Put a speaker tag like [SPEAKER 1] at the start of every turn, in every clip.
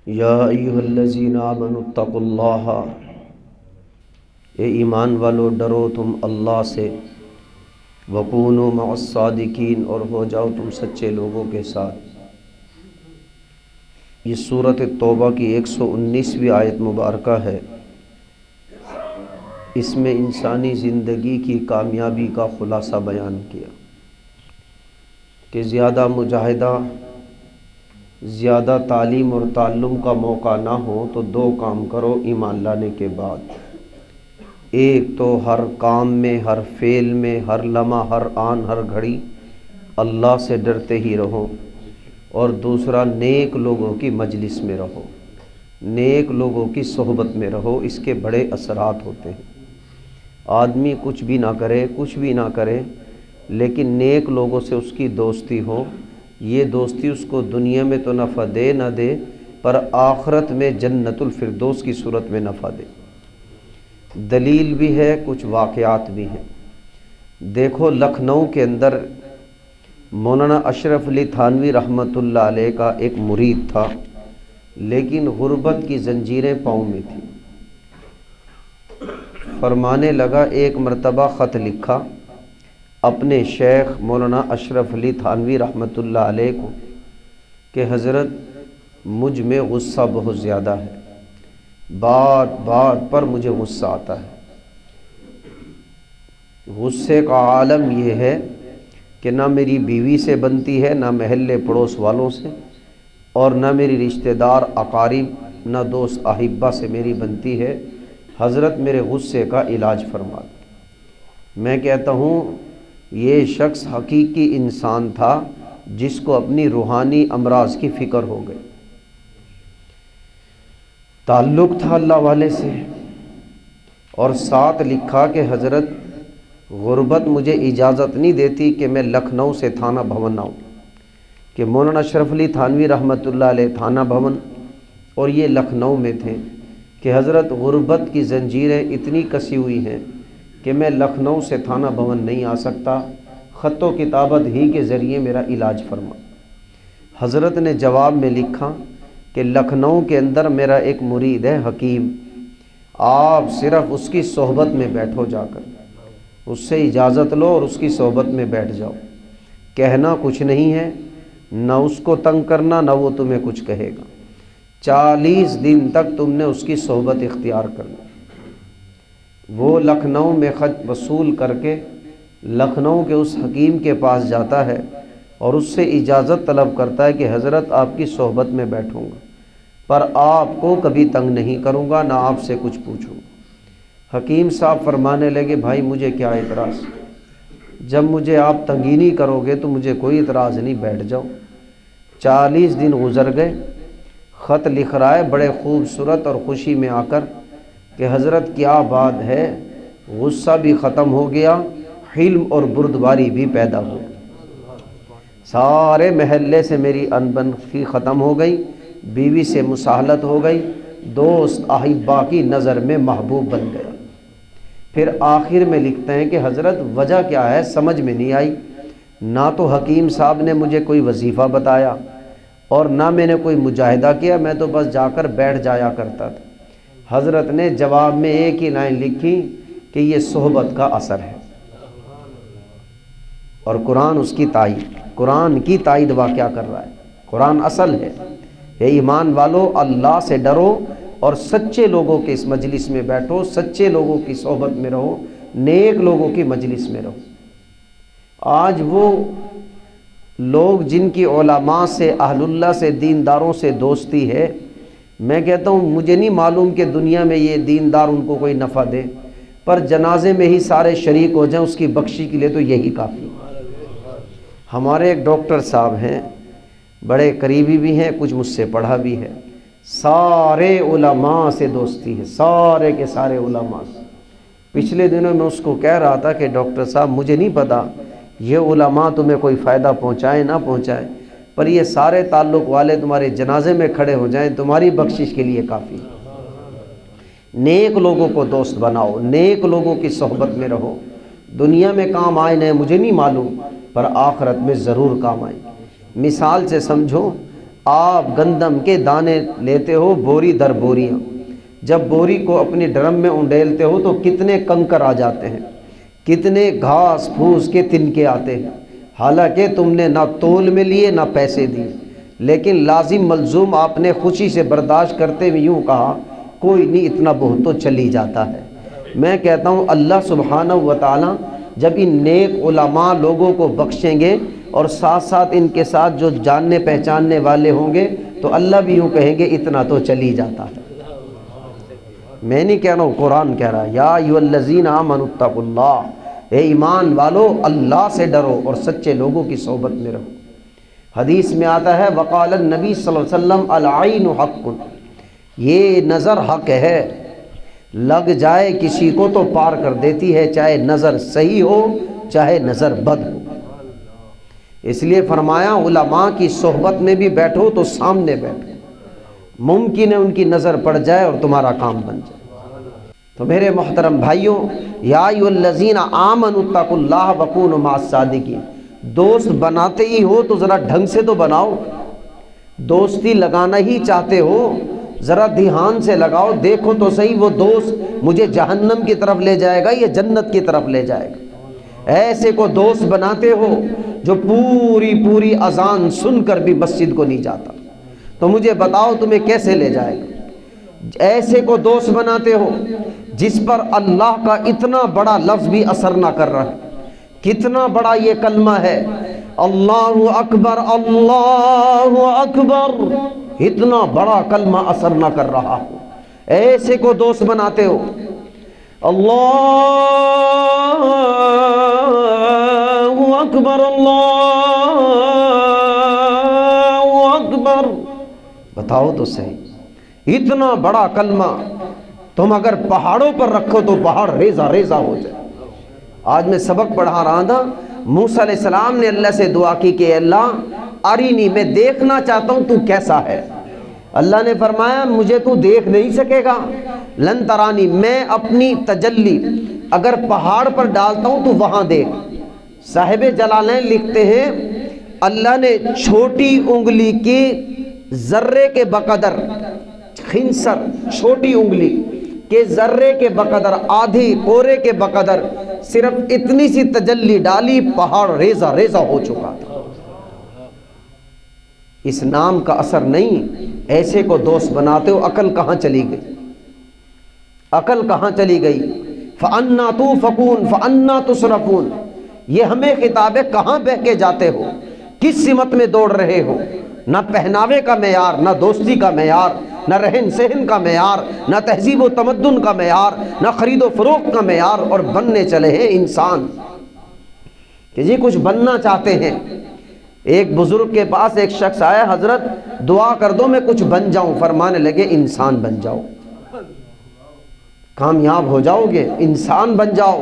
[SPEAKER 1] یا ایھا الذین آمنوا اتقوا اللہ، اے ایمان والو ڈرو تم اللہ سے، وکونوا مع الصادقین، اور ہو جاؤ تم سچے لوگوں کے ساتھ۔ یہ سورۃ توبہ کی 119ویں آیت مبارکہ ہے۔ اس میں انسانی زندگی کی کامیابی کا خلاصہ بیان کیا کہ زیادہ مجاہدہ، زیادہ تعلیم اور تعلم کا موقع نہ ہو تو دو کام کرو ایمان لانے کے بعد۔ ایک تو ہر کام میں، ہر فعل میں، ہر لمحہ، ہر آن، ہر گھڑی اللہ سے ڈرتے ہی رہو، اور دوسرا نیک لوگوں کی مجلس میں رہو، نیک لوگوں کی صحبت میں رہو۔ اس کے بڑے اثرات ہوتے ہیں۔ آدمی کچھ بھی نہ کرے، کچھ بھی نہ کرے، لیکن نیک لوگوں سے اس کی دوستی ہو، یہ دوستی اس کو دنیا میں تو نفع دے نہ دے، پر آخرت میں جنت الفردوس کی صورت میں نفع دے۔ دلیل بھی ہے، کچھ واقعات بھی ہیں۔ دیکھو لکھنؤ کے اندر مولانا اشرف علی تھانوی رحمۃ اللہ علیہ کا ایک مرید تھا، لیکن غربت کی زنجیریں پاؤں میں تھیں۔ فرمانے لگا، ایک مرتبہ خط لکھا اپنے شیخ مولانا اشرف علی تھانوی رحمۃ اللہ علیہ کو کہ حضرت مجھ میں غصہ بہت زیادہ ہے، بات بات پر مجھے غصہ آتا ہے۔ غصے کا عالم یہ ہے کہ نہ میری بیوی سے بنتی ہے، نہ محلے پڑوس والوں سے، اور نہ میری رشتہ دار اقارب، نہ دوست احبہ سے میری بنتی ہے۔ حضرت میرے غصے کا علاج فرما دیں۔ میں کہتا ہوں یہ شخص حقیقی انسان تھا جس کو اپنی روحانی امراض کی فکر ہو گئی۔ تعلق تھا اللہ والے سے، اور ساتھ لکھا کہ حضرت غربت مجھے اجازت نہیں دیتی کہ میں لکھنؤ سے تھانہ بھون آؤں، کہ مولانا اشرف علی تھانوی رحمۃ اللہ علیہ تھانہ بھون اور یہ لکھنؤ میں تھے، کہ حضرت غربت کی زنجیریں اتنی کسی ہوئی ہیں کہ میں لکھنؤ سے تھانہ بھون نہیں آ سکتا، خط و کتابت ہی کے ذریعے میرا علاج فرما۔ حضرت نے جواب میں لکھا کہ لکھنؤ کے اندر میرا ایک مرید ہے حکیم، آپ صرف اس کی صحبت میں بیٹھو، جا کر اس سے اجازت لو اور اس کی صحبت میں بیٹھ جاؤ۔ کہنا کچھ نہیں ہے، نہ اس کو تنگ کرنا، نہ وہ تمہیں کچھ کہے گا۔ 40 دن تک تم نے اس کی صحبت اختیار کرنا۔ وہ لکھنؤ میں خط وصول کر کے لکھنؤ کے اس حکیم کے پاس جاتا ہے اور اس سے اجازت طلب کرتا ہے کہ حضرت آپ کی صحبت میں بیٹھوں گا، پر آپ کو کبھی تنگ نہیں کروں گا، نہ آپ سے کچھ پوچھوں گا۔ حکیم صاحب فرمانے لگے، بھائی مجھے کیا اعتراض، جب مجھے آپ تنگی نہیں کرو گے تو مجھے کوئی اعتراض نہیں، بیٹھ جاؤ۔ 40 دن گزر گئے، خط لکھ رہا ہے بڑے خوبصورت اور خوشی میں آ کر کہ حضرت کیا بات ہے، غصہ بھی ختم ہو گیا، حلم اور بردباری بھی پیدا ہو گئی، سارے محلے سے میری انبن کی ختم ہو گئی، بیوی سے مساہلت ہو گئی، دوست احبہ کی نظر میں محبوب بن گیا۔ پھر آخر میں لکھتے ہیں کہ حضرت وجہ کیا ہے سمجھ میں نہیں آئی، نہ تو حکیم صاحب نے مجھے کوئی وظیفہ بتایا اور نہ میں نے کوئی مجاہدہ کیا، میں تو بس جا کر بیٹھ جایا کرتا تھا۔ حضرت نے جواب میں ایک ہی لائن لکھی کہ یہ صحبت کا اثر ہے، اور قرآن اس کی تائید، قرآن کی تائید واقعہ کر رہا ہے۔ قرآن اصل ہے۔ اے ایمان والو اللہ سے ڈرو اور سچے لوگوں کے اس مجلس میں بیٹھو، سچے لوگوں کی صحبت میں رہو، نیک لوگوں کی مجلس میں رہو۔ آج وہ لوگ جن کی علماء سے، اہل اللہ سے، دینداروں سے دوستی ہے، میں کہتا ہوں مجھے نہیں معلوم کہ دنیا میں یہ دیندار ان کو کوئی نفع دے، پر جنازے میں ہی سارے شریک ہو جائیں اس کی بخشی کے لیے تو یہی کافی۔ ہمارے ایک ڈاکٹر صاحب ہیں، بڑے قریبی بھی ہیں، کچھ مجھ سے پڑھا بھی ہے، سارے علماء سے دوستی ہے، سارے کے سارے علماء سے۔ پچھلے دنوں میں اس کو کہہ رہا تھا کہ ڈاکٹر صاحب مجھے نہیں پتا یہ علماء تمہیں کوئی فائدہ پہنچائیں نہ پہنچائیں، پر یہ سارے تعلق والے تمہارے جنازے میں کھڑے ہو جائیں تمہاری بخشش کے لیے کافی۔ نیک لوگوں کو دوست بناؤ، نیک لوگوں کی صحبت میں رہو، دنیا میں کام آئے نہیں مجھے نہیں معلوم، پر آخرت میں ضرور کام آئے۔ مثال سے سمجھو، آپ گندم کے دانے لیتے ہو بوری در بوریاں، جب بوری کو اپنے ڈرم میں انڈیلتے ہو تو کتنے کنکر آ جاتے ہیں، کتنے گھاس پھوس کے تنکے آتے ہیں، حالانکہ تم نے نہ تول میں لیے نہ پیسے دیے، لیکن لازم ملزوم آپ نے خوشی سے برداشت کرتے ہوئے یوں کہا کوئی نہیں اتنا بہت تو چل ہی جاتا ہے۔ میں کہتا ہوں اللہ سبحانہ و تعالیٰ جب ان نیک علماء لوگوں کو بخشیں گے اور ساتھ ساتھ ان کے ساتھ جو جاننے پہچاننے والے ہوں گے تو اللہ بھی یوں کہیں گے اتنا تو چل ہی جاتا ہے۔ میں نہیں کہہ رہا ہوں، قرآن کہہ رہا ہے یا ایھا الذین آمنوا اتقوا اللہ، اے ایمان والو اللہ سے ڈرو اور سچے لوگوں کی صحبت میں رہو۔ حدیث میں آتا ہے وقال النبی صلی اللہ علیہ وسلم العین حق، یہ نظر حق ہے، لگ جائے کسی کو تو پار کر دیتی ہے، چاہے نظر صحیح ہو چاہے نظر بد ہو۔ اس لیے فرمایا علماء کی صحبت میں بھی بیٹھو تو سامنے بیٹھو، ممکن ہے ان کی نظر پڑ جائے اور تمہارا کام بن جائے۔ تو میرے محترم بھائیوں، یا ایھا الذین آمنوا اتقوا اللہ وکونوا مع الصادقین، دوست بناتے ہی ہو تو ذرا ڈھنگ سے تو بناؤ، دوستی لگانا ہی چاہتے ہو ذرا دھیان سے لگاؤ، دیکھو تو صحیح وہ دوست مجھے جہنم کی طرف لے جائے گا یا جنت کی طرف لے جائے گا۔ ایسے کو دوست بناتے ہو جو پوری اذان سن کر بھی مسجد کو نہیں جاتا، تو مجھے بتاؤ تمہیں کیسے لے جائے گا؟ ایسے کو دوست بناتے ہو جس پر اللہ کا اتنا بڑا لفظ بھی اثر نہ کر رہا ہے، کتنا بڑا یہ کلمہ ہے اللہ اکبر اللہ اکبر، اتنا بڑا کلمہ اثر نہ کر رہا ہو، ایسے کو دوست بناتے ہو۔ اللہ اکبر اللہ اکبر، بتاؤ تو صحیح، اتنا بڑا کلمہ تم اگر پہاڑوں پر رکھو تو پہاڑ ریزہ ریزہ ہو جائے۔ آج میں سبق پڑھا رہا تھا، موسیٰ علیہ السلام نے اللہ سے دعا کی کہ اللہ ارینی، میں دیکھنا چاہتا ہوں تو کیسا ہے۔ اللہ نے فرمایا مجھے تو دیکھ نہیں سکے گا، لن ترانی، میں اپنی تجلی اگر پہاڑ پر ڈالتا ہوں تو وہاں دیکھ۔ صاحب جلالین لکھتے ہیں اللہ نے چھوٹی انگلی کی ذرے کے بقدر، خنصر چھوٹی انگلی کے ذرے کے بقدر، آدھی پورے کے بقدر صرف اتنی سی تجلی ڈالی، پہاڑ ریزہ ریزہ ہو چکا تھا۔ اس نام کا اثر نہیں، ایسے کو دوست بناتے ہو، عقل کہاں چلی گئی؟ عقل کہاں چلی گئی؟ فَأَنَّا تُؤْفَكُونَ فَأَنَّا تُصْرَفُونَ، یہ ہمیں خطاب ہے، کہاں بہہ کے جاتے ہو، کس سمت میں دوڑ رہے ہو؟ نہ پہناوے کا معیار، نہ دوستی کا معیار، نہ رہن سہن کا معیار، نہ تہذیب و تمدن کا معیار، نہ خرید و فروخت کا معیار، اور بننے چلے ہیں انسان کہ جی کچھ بننا چاہتے ہیں۔ ایک بزرگ کے پاس ایک شخص آیا، حضرت دعا کر دو میں کچھ بن جاؤں، فرمانے لگے انسان بن جاؤ، کامیاب ہو جاؤ گے، انسان بن جاؤ۔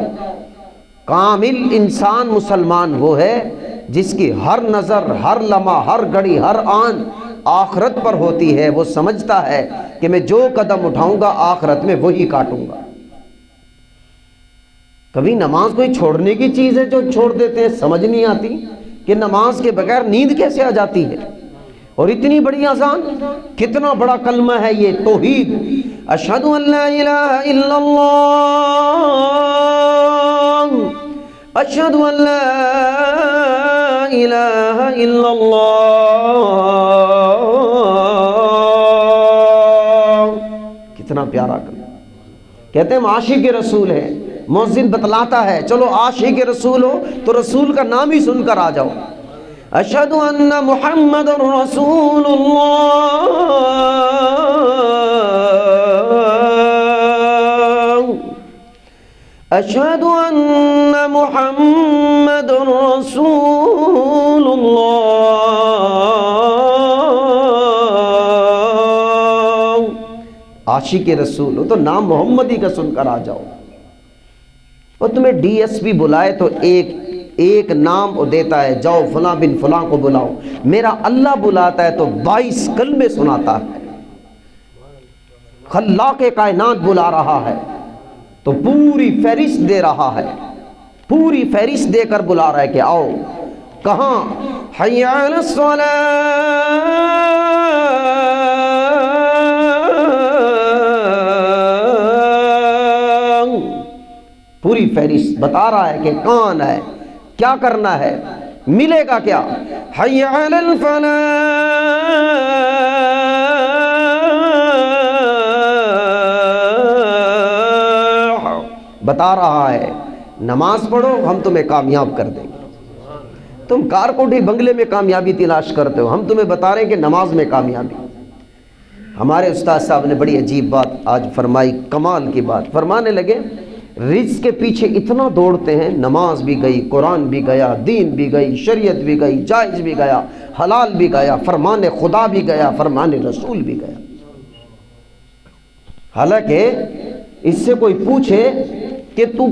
[SPEAKER 1] کامل انسان مسلمان وہ ہے جس کی ہر نظر، ہر لمحہ، ہر گھڑی، ہر آن آخرت پر ہوتی ہے، وہ سمجھتا ہے کہ میں جو قدم اٹھاؤں گا آخرت میں وہی کاٹوں گا۔ کبھی نماز کوئی چھوڑنے کی چیز ہے جو چھوڑ دیتے ہیں، سمجھ نہیں آتی کہ نماز کے بغیر نیند کیسے آ جاتی ہے، اور اتنی بڑی اذان، کتنا بڑا کلمہ ہے یہ توحید، اشہد ان لا الہ الا اللہ، اشہد ان لا الہ الا اللہ، کتنا پیارا کلمہ۔ کہتے ہیں ہم عاشق رسول ہیں، مؤذن بتلاتا ہے چلو عاشق رسول ہو تو رسول کا نام ہی سن کر آ جاؤ۔ اشہد ان محمد رسول اللہ، اشہد ان محمد رسول اللہ، عاشق رسول ہو تو نام محمدی کا سن کر آ جاؤ۔ اور تمہیں ڈی ایس پی بلائے تو ایک نام وہ دیتا ہے، جاؤ فلاں بن فلاں کو بلاؤ، میرا اللہ بلاتا ہے تو 22 کلمے سناتا ہے، خلاق کائنات بلا رہا ہے تو پوری فہرست دے رہا ہے، پوری فہرست دے کر بلا رہا ہے کہ آؤ کہاں؟ حی علی الصلاۃ، پوری فہرست بتا رہا ہے کہ کون ہے، کیا کرنا ہے، ملے گا کیا؟ حی علی الفلاح، بتا رہا ہے نماز پڑھو ہم تمہیں کامیاب کر دیں گے۔ تم کار کوٹھی بنگلے میں کامیابی تلاش کرتے ہو، ہم تمہیں بتا رہے ہیں کہ نماز میں کامیابی۔ ہمارے استاد صاحب نے بڑی عجیب بات آج فرمائی، کمال کی بات فرمانے لگے، رزق کے پیچھے اتنا دوڑتے ہیں، نماز بھی گئی، قرآن بھی گیا، دین بھی گئی، شریعت بھی گئی، جائز بھی گیا، حلال بھی گیا، فرمان خدا بھی گیا، فرمان رسول بھی گیا۔ حالانکہ اس سے کوئی پوچھے کہ تو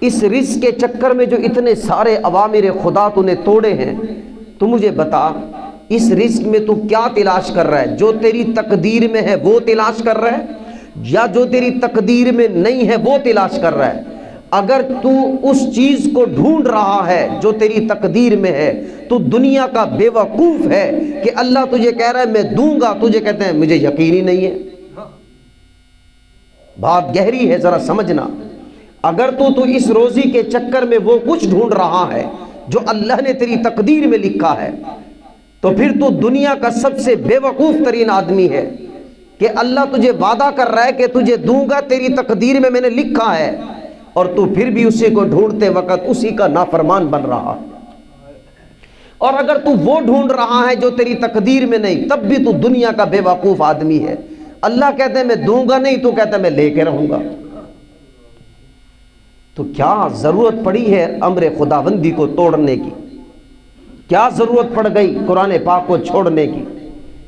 [SPEAKER 1] اس رزق کے چکر میں جو اتنے سارے اوامر خدا تو نے توڑے ہیں، تو مجھے بتا اس رزق میں تو کیا تلاش کر رہا ہے؟ جو تیری تقدیر میں ہے وہ تلاش کر رہا ہے، یا جو تیری تقدیر میں نہیں ہے وہ تلاش کر رہا ہے؟ اگر تو اس چیز کو ڈھونڈ رہا ہے جو تیری تقدیر میں ہے، تو دنیا کا بے وقوف ہے کہ اللہ تجھے کہہ رہا ہے میں دوں گا، تجھے کہتے ہیں مجھے یقین ہی نہیں ہے۔ بات گہری ہے، ذرا سمجھنا۔ اگر تو اس روزی کے چکر میں وہ کچھ ڈھونڈ رہا ہے جو اللہ نے تیری تقدیر میں لکھا ہے، تو پھر تو دنیا کا سب سے بے وقوف ترین آدمی ہے کہ اللہ تجھے وعدہ کر رہا ہے کہ تجھے دوں گا، تیری تقدیر میں میں نے لکھا ہے، اور تو پھر بھی اسی کو ڈھونڈتے وقت اسی کا نافرمان بن رہا۔ اور اگر تو وہ ڈھونڈ رہا ہے جو تیری تقدیر میں نہیں، تب بھی تو دنیا کا بے وقوف آدمی ہے۔ اللہ کہتے ہیں میں دوں گا نہیں، تو کہتا ہے میں لے کے رہوں گا۔ تو کیا ضرورت پڑی ہے امر خداوندی کو توڑنے کی؟ کیا ضرورت پڑ گئی قرآن پاک کو چھوڑنے کی؟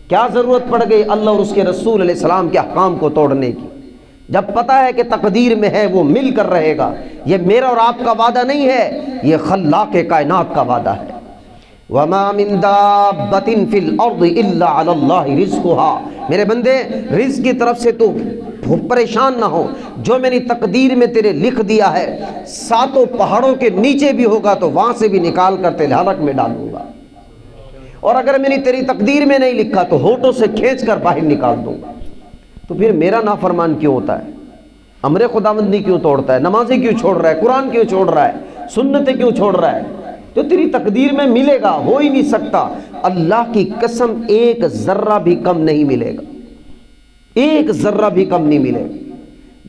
[SPEAKER 1] کیا ضرورت پڑ گئی اللہ اور اس کے رسول علیہ السلام کے احکام کو توڑنے کی؟ جب پتہ ہے کہ تقدیر میں ہے وہ مل کر رہے گا۔ یہ میرا اور آپ کا وعدہ نہیں ہے، یہ خلاق کائنات کا وعدہ ہے۔ وَمَا مِن دَابَّةٍ فِي الْأَرْضِ إِلَّا عَلَى اللَّهِ رِزْقُهَا، میرے بندے رزق کی طرف سے تو پریشان نہ ہو، جو میری تقدیر میں تیرے لکھ دیا ہے، ساتوں پہاڑوں کے نیچے بھی ہوگا تو وہاں سے بھی نکال کر تیرے حلق میں ڈالوں گا، اور اگر میں نے تیری تقدیر میں نہیں لکھا تو ہونٹوں سے کھینچ کر باہر نکال دوں گا۔ تو پھر میرا نافرمان کیوں ہوتا ہے؟ امر خداوندی کیوں توڑتا ہے؟ نمازیں کیوں چھوڑ رہا ہے؟ قرآن کیوں چھوڑ رہا ہے؟ سنتیں کیوں چھوڑ رہا ہے؟ جو تیری تقدیر میں ملے گا ہو ہی نہیں سکتا۔ اللہ کی قسم ایک ذرہ بھی کم نہیں ملے گا، ایک ذرہ بھی کم نہیں ملے گا۔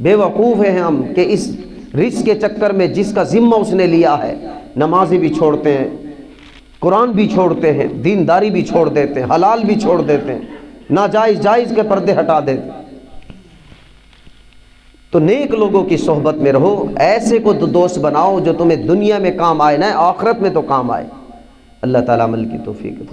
[SPEAKER 1] بے وقوف ہیں ہم کہ اس رزق کے چکر میں جس کا ذمہ اس نے لیا ہے، نمازیں بھی چھوڑتے ہیں، قرآن بھی چھوڑتے ہیں، دینداری بھی چھوڑ دیتے ہیں، حلال بھی چھوڑ دیتے ہیں، ناجائز جائز کے پردے ہٹا دیتے ہیں۔ تو نیک لوگوں کی صحبت میں رہو، ایسے کو دوست بناؤ جو تمہیں دنیا میں کام آئے نہ آخرت میں تو کام آئے۔ اللہ تعالیٰ عمل کی توفیق دے۔